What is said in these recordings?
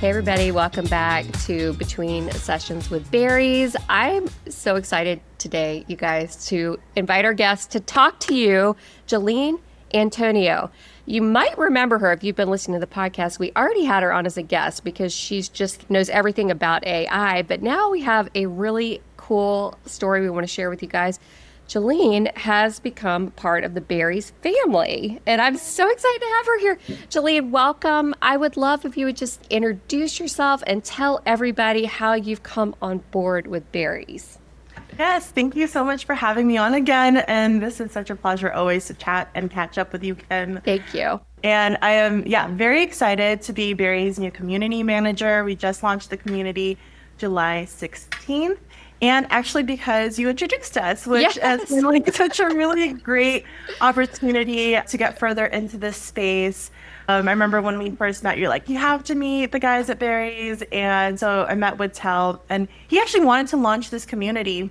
Hey everybody, welcome back to Between Sessions with Berries. I'm so excited today, you guys, to invite our guest to talk to you, Geleen Antonio. You might remember her if you've been listening to the podcast. We already had her on as a guest because she's just knows everything about AI, but now we have a really cool story we want to share with you guys. Geleen has become part of the Berries family, and I'm so excited to have her here. Geleen, welcome. I would love if you would just introduce yourself and tell everybody how you've come on board with Berries. Yes, thank you so much for having me on again, and this is such a pleasure always to chat and catch up with you, Ken. Thank you. And I am, very excited to be Berries' new community manager. We just launched the community July 16th. And actually because you introduced us, which has been like such a really great opportunity to get further into this space. I remember when we first met, you're like, you have to meet the guys at Berries. And so I met with Tel, and he actually wanted to launch this community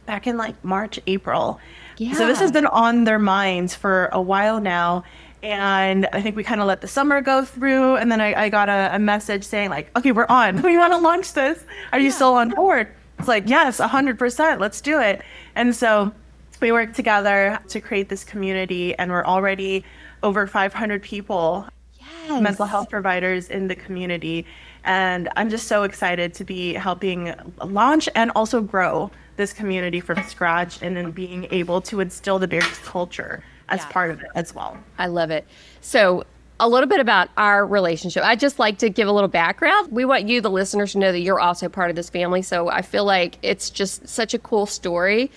back in like March, April. Yeah. So this has been on their minds for a while now. And I think we kind of let the summer go through. And then I got a message saying like, okay, we're on. We want to launch this. Are you still on board? It's like, yes, 100%, let's do it. And so we worked together to create this community, and we're already over 500 people, mental health providers in the community. And I'm just so excited to be helping launch and also grow this community from scratch, and then being able to instill the Berries culture as part of it as well. I love it. So a little bit about our relationship. I'd just like to give a little background. We want you, the listeners, to know that you're also part of this family. So I feel like it's just such a cool story.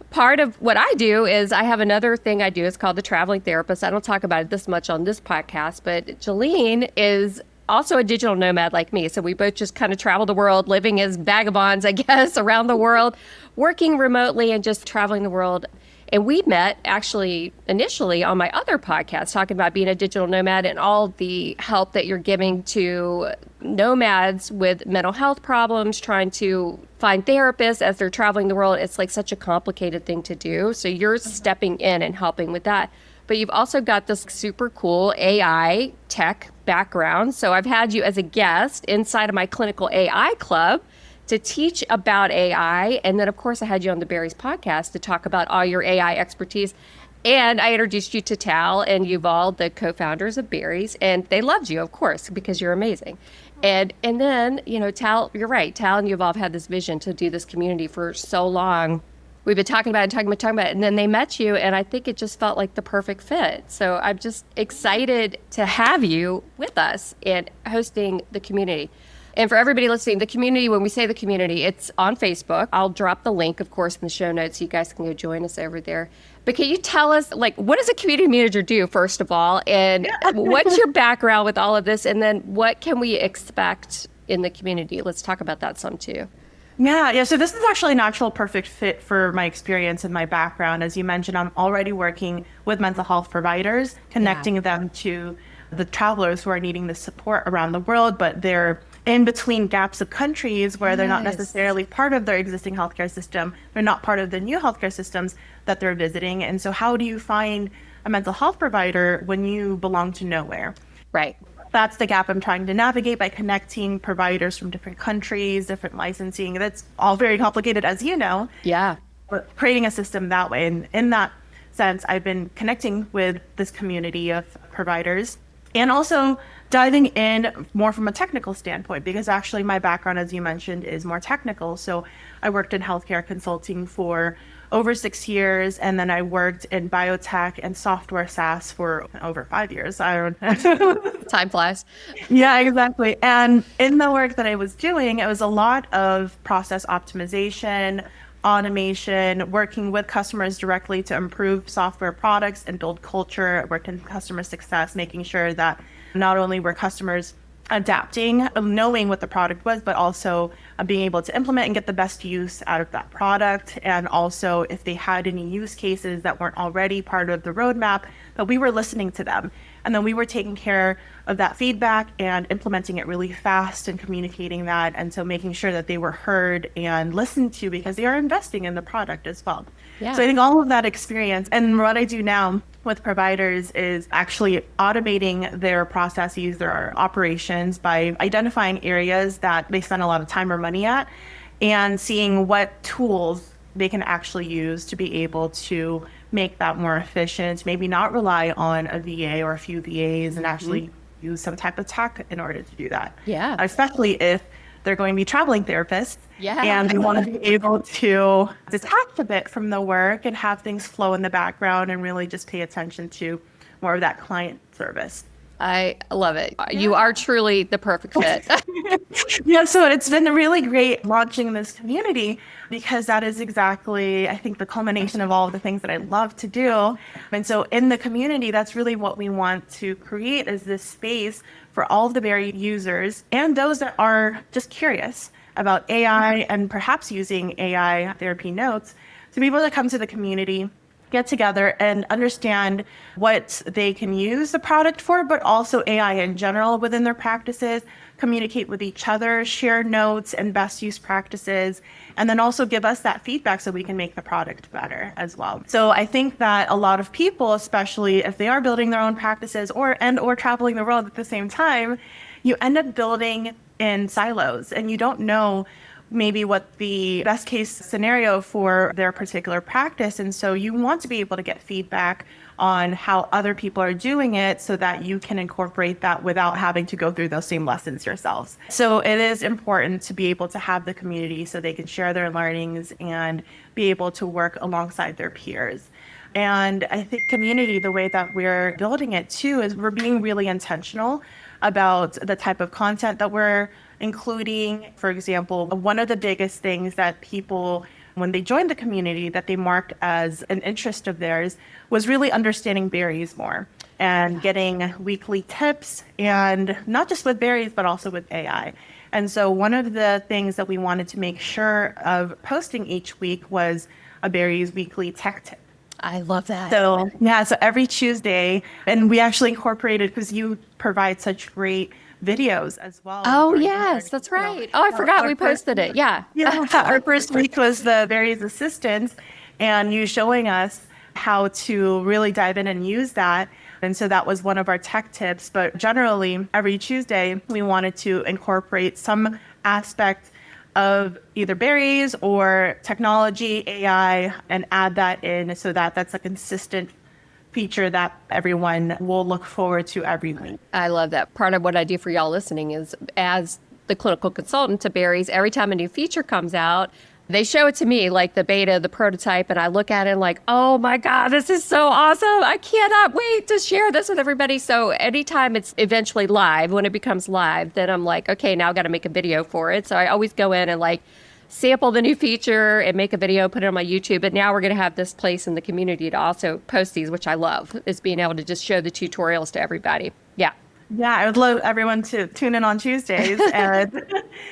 Part of what I do is I have another thing I do. It's called the Traveling Therapist. I don't talk about it this much on this podcast, but Geleen is also a digital nomad like me. So we both just kind of travel the world, living as vagabonds, I guess, around the world, working remotely and just traveling the world. And we met actually initially on my other podcast talking about being a digital nomad and all the help that you're giving to nomads with mental health problems, trying to find therapists as they're traveling the world. It's like such a complicated thing to do. So you're stepping in and helping with that. But you've also got this super cool AI tech background. So I've had you as a guest inside of my clinical AI club to teach about AI. And then, of course, I had you on the Berries podcast to talk about all your AI expertise. And I introduced you to Tal and Yuval, the co-founders of Berries. And they loved you, of course, because you're amazing. And then, Tal, you're right. Tal and Yuval have had this vision to do this community for so long. We've been talking about it. And then they met you. And I think it just felt like the perfect fit. So I'm just excited to have you with us and hosting the community. And for everybody listening, the community, when we say the community, it's on Facebook. I'll drop the link, of course, in the show notes so you guys can go join us over there. But can you tell us, what does a community manager do, first of all? And what's your background with all of this? And then what can we expect in the community? Let's talk about that some, too. Yeah. So this is actually a natural, perfect fit for my experience and my background. As you mentioned, I'm already working with mental health providers, connecting them to the travelers who are needing the support around the world, but they're in between gaps of countries where they're not necessarily part of their existing healthcare system. They're not part of the new healthcare systems that they're visiting. And so how do you find a mental health provider when you belong to nowhere? Right. That's the gap I'm trying to navigate by connecting providers from different countries, different licensing. That's all very complicated, as you know. Yeah. But creating a system that way. And in that sense, I've been connecting with this community of providers, and also diving in more from a technical standpoint, because actually my background, as you mentioned, is more technical. So I worked in healthcare consulting for over 6 years, and then I worked in biotech and software SaaS for over 5 years. I don't know. Time flies. Yeah, exactly. And in the work that I was doing, it was a lot of process optimization, automation, working with customers directly to improve software products and build culture. I worked in customer success, making sure that not only were customers adapting, knowing what the product was, but also being able to implement and get the best use out of that product. And also if they had any use cases that weren't already part of the roadmap, that we were listening to them. And then we were taking care of that feedback and implementing it really fast and communicating that. And so making sure that they were heard and listened to, because they are investing in the product as well. Yeah. So I think all of that experience, and what I do now with providers is actually automating their processes, their operations by identifying areas that they spend a lot of time or money at and seeing what tools they can actually use to be able to make that more efficient, maybe not rely on a VA or a few VAs and actually use some type of tech in order to do that. Yeah. Especially if they're going to be traveling therapists Yeah. and they want to be able to detach a bit from the work and have things flow in the background and really just pay attention to more of that client service. I love it. You are truly the perfect fit. Yeah, so it's been really great launching this community because that is exactly, I think, the culmination of all of the things that I love to do. And so in the community, that's really what we want to create is this space for all of the Berry users and those that are just curious about AI and perhaps using AI therapy notes to be able to come to the community, get together and understand what they can use the product for, but also AI in general within their practices, communicate with each other, share notes and best use practices, and then also give us that feedback so we can make the product better as well. So I think that a lot of people, especially if they are building their own practices or traveling the world at the same time, you end up building in silos and you don't know maybe what the best case scenario for their particular practice. And so you want to be able to get feedback on how other people are doing it so that you can incorporate that without having to go through those same lessons yourselves. So it is important to be able to have the community so they can share their learnings and be able to work alongside their peers. And I think community, the way that we're building it too, is we're being really intentional about the type of content that we're including. For example, one of the biggest things that people, when they joined the community, that they marked as an interest of theirs was really understanding berries more and getting weekly tips, and not just with berries, but also with AI. And so one of the things that we wanted to make sure of posting each week was a berries weekly tech tip. I love that. So yeah, so every Tuesday, and we actually incorporated, because you provide such great videos as well. Oh, yes, that's right. Oh, I forgot we posted it. Yeah. Yeah, our first week was the Berries Assistance and you showing us how to really dive in and use that. And so that was one of our tech tips. But generally, every Tuesday, we wanted to incorporate some aspect of either berries or technology, AI, and add that in so that that's a consistent feature that everyone will look forward to every week. I love that. Part of what I do for y'all listening is, as the clinical consultant to Berries, every time a new feature comes out, they show it to me, like the beta, the prototype, and I look at it and like, oh my God, this is so awesome. I cannot wait to share this with everybody. So anytime it's eventually live, when it becomes live, then I'm like, okay, now I've got to make a video for it. So I always go in and like sample the new feature and make a video, put it on my YouTube. But now we're going to have this place in the community to also post these, which I love, is being able to just show the tutorials to everybody. Yeah. Yeah, I would love everyone to tune in on Tuesdays. And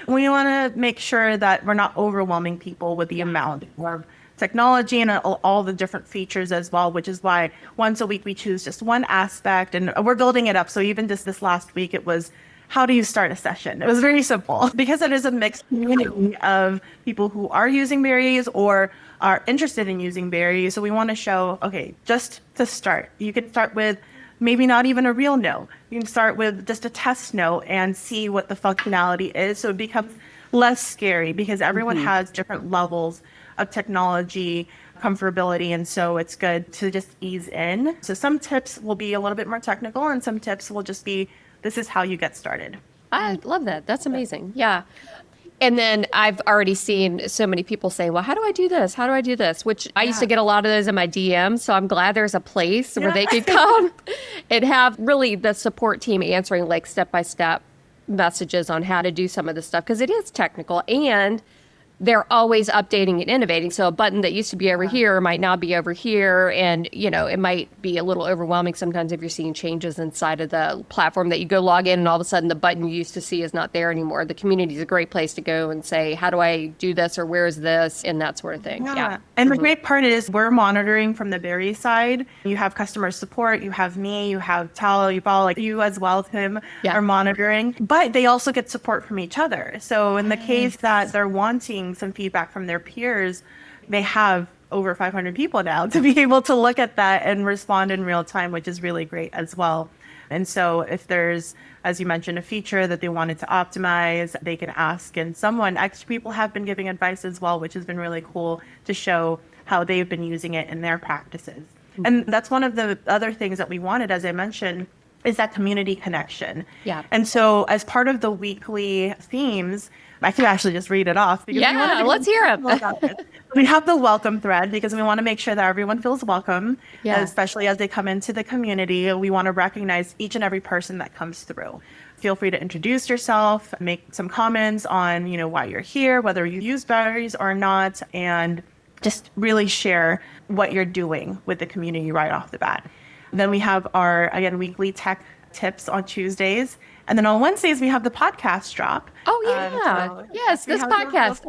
we want to make sure that we're not overwhelming people with the amount of technology and all the different features as well, which is why once a week we choose just one aspect and we're building it up. So even just this last week, it was, how do you start a session? It was very simple because it is a mixed community of people who are using berries or are interested in using berries. So we want to show, okay, just to start, you can start with maybe not even a real note. You can start with just a test note and see what the functionality is. So it becomes less scary because everyone has different levels of technology comfortability. And so it's good to just ease in. So some tips will be a little bit more technical and some tips will just be, this is how you get started. I love that. That's amazing. Yeah. And then I've already seen so many people say, well, how do I do this? How do I do this? Which I used to get a lot of those in my DMs. So I'm glad there's a place where they could come and have really the support team answering like step-by-step messages on how to do some of this stuff. Because it is technical and they're always updating and innovating. So a button that used to be over here might now be over here. And, you know, it might be a little overwhelming sometimes if you're seeing changes inside of the platform that you go log in and all of a sudden the button you used to see is not there anymore. The community is a great place to go and say, how do I do this or where is this? And that sort of thing. Yeah. And the great part is we're monitoring from the Berry side. You have customer support, you have me, you have Tal, you follow like you as well, Tim, are monitoring, but they also get support from each other. So in the case that they're wanting some feedback from their peers, they have over 500 people now to be able to look at that and respond in real time, which is really great as well. And so if there's, as you mentioned, a feature that they wanted to optimize, they can ask, and extra people have been giving advice as well, which has been really cool to show how they've been using it in their practices. And that's one of the other things that we wanted, as I mentioned, is that community connection. Yeah. And so as part of the weekly themes, I could actually just read it off. Because let's hear it. We have the welcome thread because we want to make sure that everyone feels welcome, especially as they come into the community. We want to recognize each and every person that comes through. Feel free to introduce yourself, make some comments on, why you're here, whether you use berries or not, and just really share what you're doing with the community right off the bat. Then we have our, again, weekly tech tips on Tuesdays. And then on Wednesdays, we have the podcast drop. Oh, yeah. Yes, this podcast.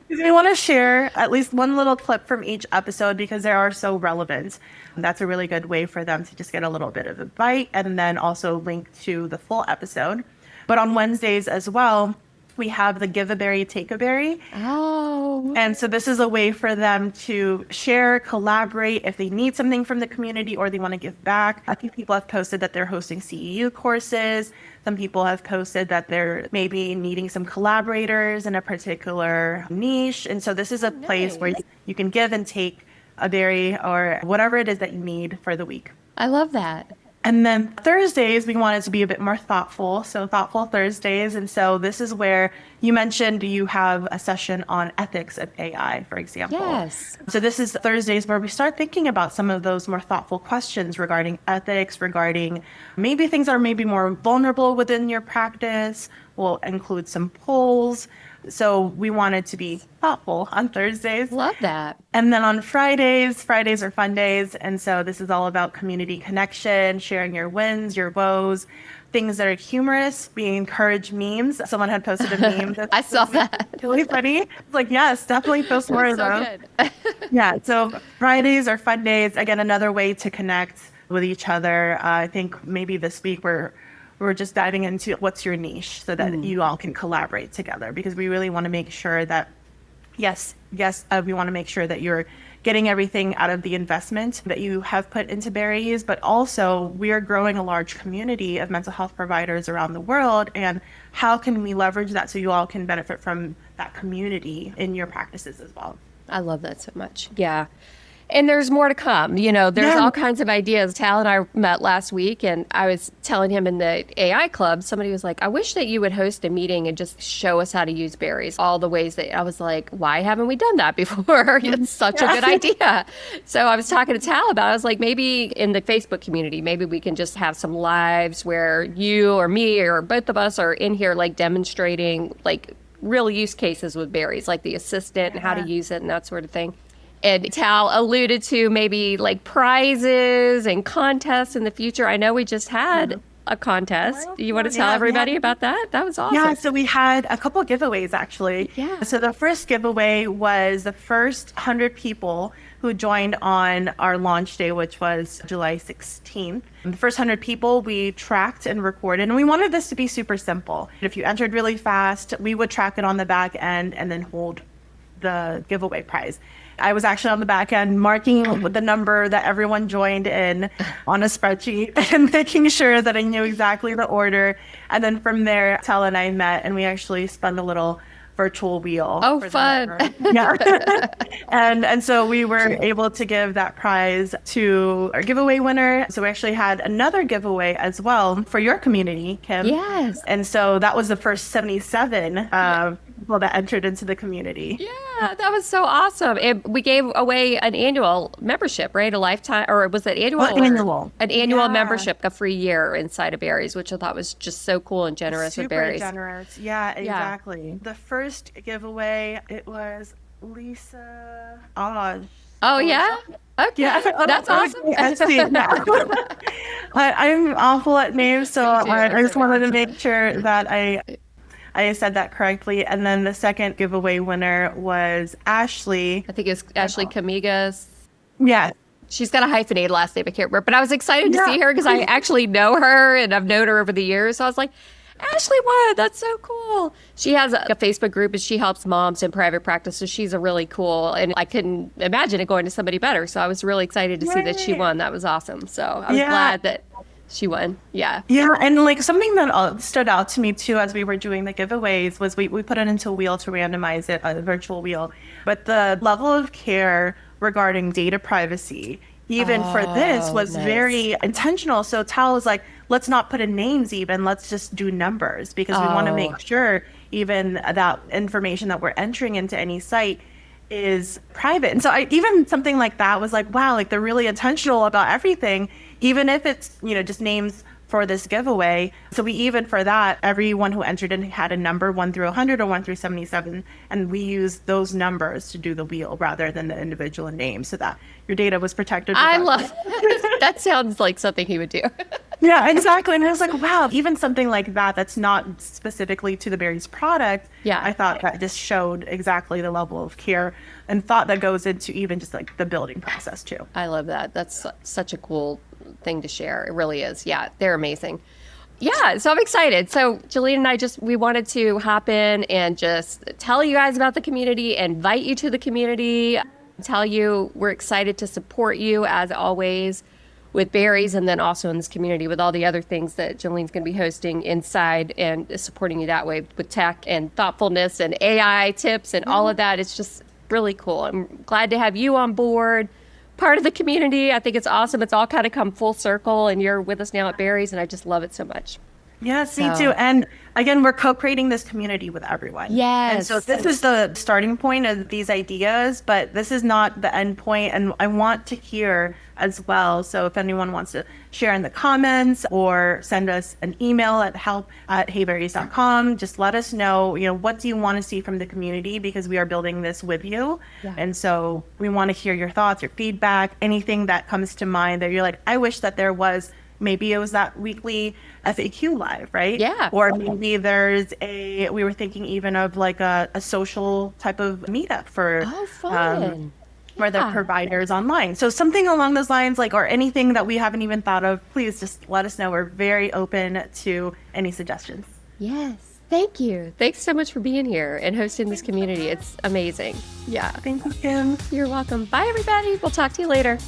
We want to share at least one little clip from each episode because they are so relevant. That's a really good way for them to just get a little bit of a bite and then also link to the full episode. But on Wednesdays as well, we have the Give a Berry, Take a Berry. Oh. And so this is a way for them to share, collaborate if they need something from the community or they want to give back. A few people have posted that they're hosting CEU courses. Some people have posted that they're maybe needing some collaborators in a particular niche. And so this is a place where you can give and take a berry or whatever it is that you need for the week. I love that. And then Thursdays, we wanted to be a bit more thoughtful. So thoughtful Thursdays. And so this is where you mentioned you have a session on ethics of AI, for example. Yes. So this is Thursdays where we start thinking about some of those more thoughtful questions regarding ethics, regarding maybe things that are maybe more vulnerable within your practice. We'll include some polls. So we wanted to be thoughtful on Thursdays. Love that. And then on Fridays are fun days. And so this is all about community connection, sharing your wins, your woes, things that are humorous. We encourage memes. Someone had posted a meme. I saw that. Really funny. It's like, yes, definitely post more of them. Good. Yeah. So Fridays are fun days. Again, another way to connect with each other. I think maybe this week we're just diving into what's your niche so that you all can collaborate together because we really want to make sure that, we want to make sure that you're getting everything out of the investment that you have put into berries, but also we are growing a large community of mental health providers around the world. And how can we leverage that so you all can benefit from that community in your practices as well? I love that so much. Yeah. And there's more to come. There's all kinds of ideas. Tal and I met last week, and I was telling him in the AI club, somebody was like, I wish that you would host a meeting and just show us how to use berries, all the ways that I was like, why haven't we done that before? It's such a good idea. So I was talking to Tal about it. I was like, maybe in the Facebook community, maybe we can just have some lives where you or me or both of us are in here like demonstrating like real use cases with berries, like the assistant and how to use it and that sort of thing. And Tal alluded to maybe like prizes and contests in the future. I know we just had a contest. Do you want to tell everybody about that? That was awesome. Yeah, so we had a couple of giveaways actually. Yeah. So the first giveaway was the first 100 people who joined on our launch day, which was July 16th. The first 100 people we tracked and recorded, and we wanted this to be super simple. If you entered really fast, we would track it on the back end and then hold the giveaway prize. I was actually on the back end marking the number that everyone joined in on a spreadsheet and making sure that I knew exactly the order. And then from there, Tal and I met and we actually spun a little virtual wheel. Oh, fun. Yeah. and so we were able to give that prize to our giveaway winner. So we actually had another giveaway as well for your community, Kim. Yes. And so that was the first 77 people that entered into the community. Yeah, that was so awesome. And we gave away an annual membership, right? A lifetime, or was it annual? Annual. An annual membership, a free year inside of Berries, which I thought was just so cool and generous with Berries. Super generous. Yeah, exactly. The first giveaway, it was Lisa Osh. Oh, yeah? Okay. Yeah. That's awesome. I'm awful at names, so I just wanted to make sure that I said that correctly. And then the second giveaway winner was Ashley. I think it's Ashley Camigas. Yeah. She's got a hyphenated last name. I can't remember. But I was excited to see her because I actually know her and I've known her over the years. So I was like, Ashley won. That's so cool. She has a Facebook group and she helps moms in private practice. So she's a really cool, and I couldn't imagine it going to somebody better. So I was really excited to see that she won. That was awesome. So I was glad that she won. Yeah. Yeah. And like something that stood out to me too, as we were doing the giveaways, was we put it into a wheel to randomize it, a virtual wheel. But the level of care regarding data privacy, even for this, was very intentional. So Tal was like, let's not put in names even, let's just do numbers, because we want to make sure even that information that we're entering into any site is private. And so even something like that was like, wow, like they're really intentional about everything, even if it's, just names for this giveaway. So we even for that, everyone who entered in had a number 1 through 100 or 1 through 77. And we used those numbers to do the wheel rather than the individual names, so that your data was protected. I love that. Sounds like something he would do. Yeah, exactly. And I was like, wow, even something like that, that's not specifically to the Berries product. Yeah. I thought that just showed exactly the level of care and thought that goes into even just like the building process too. I love that. That's such a cool thing to share. It really is. Yeah, they're amazing. Yeah, so I'm excited. So Geleen and I we wanted to hop in and just tell you guys about the community, invite you to the community, tell you we're excited to support you as always with Berries, and then also in this community with all the other things that Geleen's going to be hosting inside and supporting you that way with tech and thoughtfulness and AI tips and all of that. It's just really cool. I'm glad to have you on board, part of the community. I think it's awesome. It's all kind of come full circle, and you're with us now at Berries, and I just love it so much. Yes, me too. And again, we're co-creating this community with everyone. Yes. And so this is the starting point of these ideas, but this is not the end point. And I want to hear as well. So if anyone wants to share in the comments or send us an email at help@heyberries.com, just let us know, what do you want to see from the community, because we are building this with you. Yeah. And so we want to hear your thoughts, your feedback, anything that comes to mind that you're like, I wish that there was. Maybe it was that weekly FAQ live, right? Yeah. Or maybe we were thinking even of like a social type of meetup for the providers online. So something along those lines, or anything that we haven't even thought of, please just let us know. We're very open to any suggestions. Yes. Thank you. Thanks so much for being here and hosting this community. It's amazing. Yeah. Thank you, Kim. You're welcome. Bye, everybody. We'll talk to you later.